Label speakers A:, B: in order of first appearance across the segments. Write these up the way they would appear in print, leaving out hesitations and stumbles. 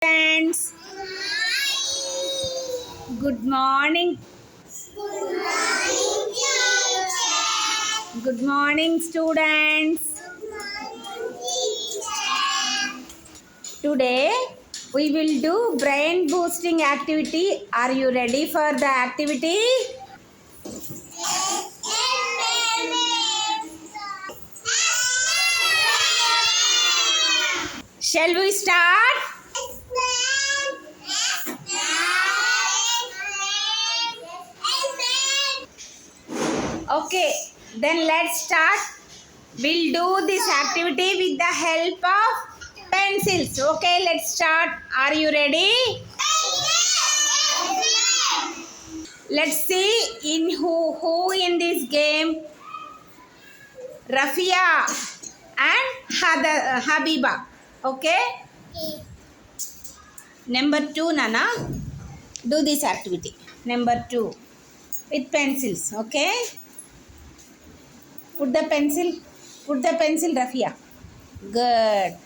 A: Friends, good morning. Good morning, students. Today we will do brain boosting activity. Are you ready for the activity? Shall we start? Okay, then let's start. We'll do this activity with the help of pencils. Okay, let's start. Are you ready? Let's see in who in this game. Rafia and Habiba. Okay. Number 2, Nana. Do this activity. Number 2 with pencils. Okay. Put the pencil. Put the pencil, Rafia. Good.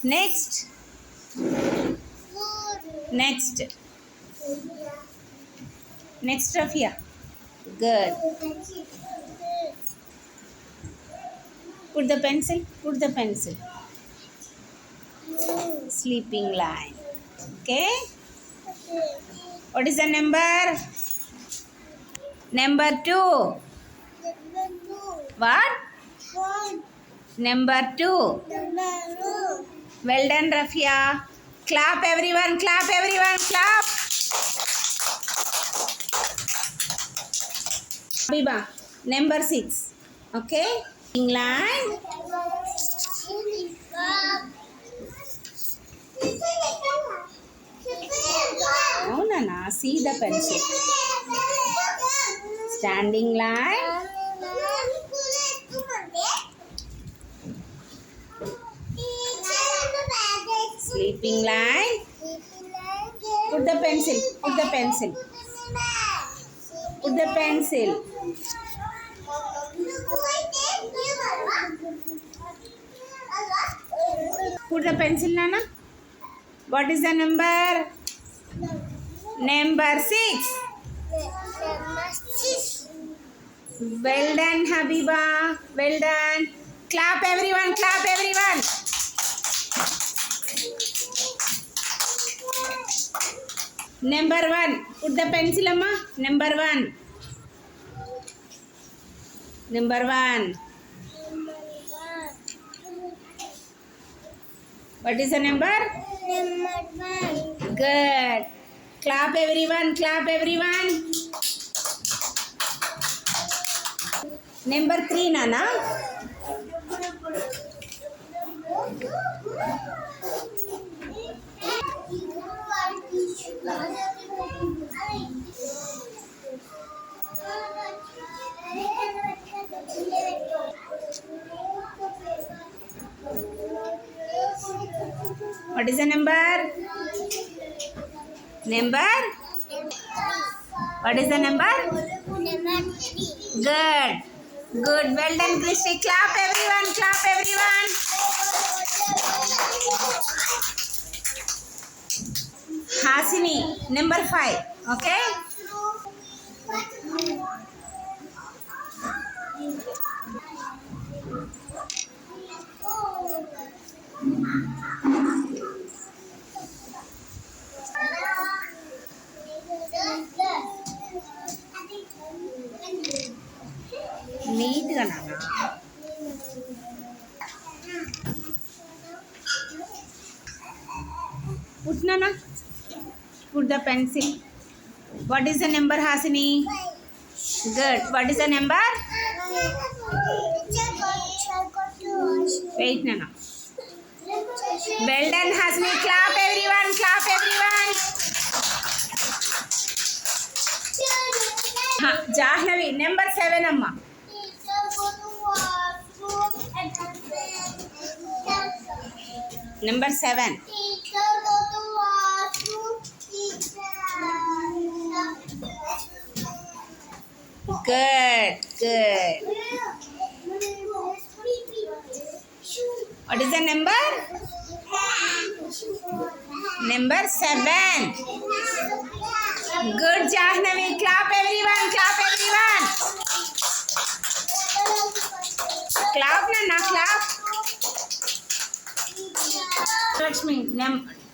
A: Next. Next. Next, Rafia. Good. Put the pencil. Put the pencil. Sleeping line. Okay. What is the number? Number 2. What? Number 2. Well done, Rafia. Clap everyone, clap everyone, clap. Biba, number 6. Okay. Line. Oh, Nana, see the pencil. Standing line. Sleeping line. Put the pencil. Put the pencil. Put the pencil. Put the pencil, Nana. What is the number? Number 6. Well done, Habiba. Well done. Clap everyone, clap everyone. Number 1. Put the pencil, Amma. Number 1. Number 1. What is the number?
B: Number 1.
A: Good. Clap everyone, clap everyone. Number 3, Nana. What is the number? Number? What is the number?
B: Number 3.
A: Good. Good. Well done, Christy. Clap everyone. Clap everyone. Hasini. Number 5. Okay. Neat ga Nana. Put Nana. Put the pencil. What is the number, Hasini? Good. What is the number? Wait, Nana. Well done, Hasini. Clap everyone. Clap everyone. Jahnavi. Number 7, Amma. Number 7. Good. Good. What is the number? Number 7. Good, Jahnavi. Clap everyone. Clap everyone. Clap, Nana. Clap. Lakshmi.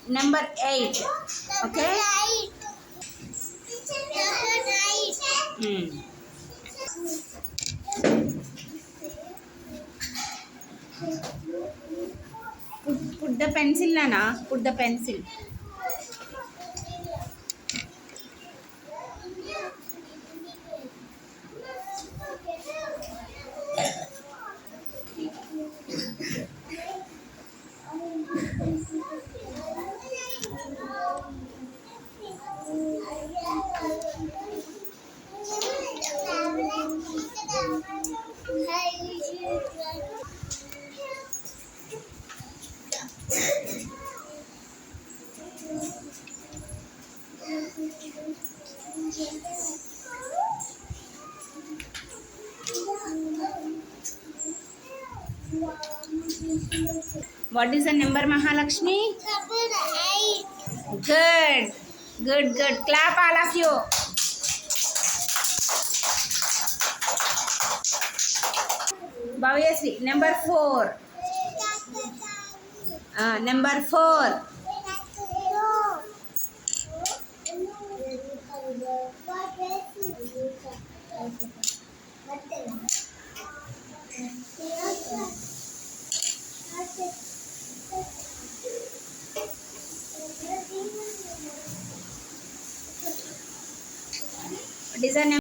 A: Number 8. Okay. Hmm. Put the pencil, Nana. Put the pencil. What is the number, Mahalakshmi? Good. Good, good. Clap, all of you. Bhavyasri, number 4. Number 4.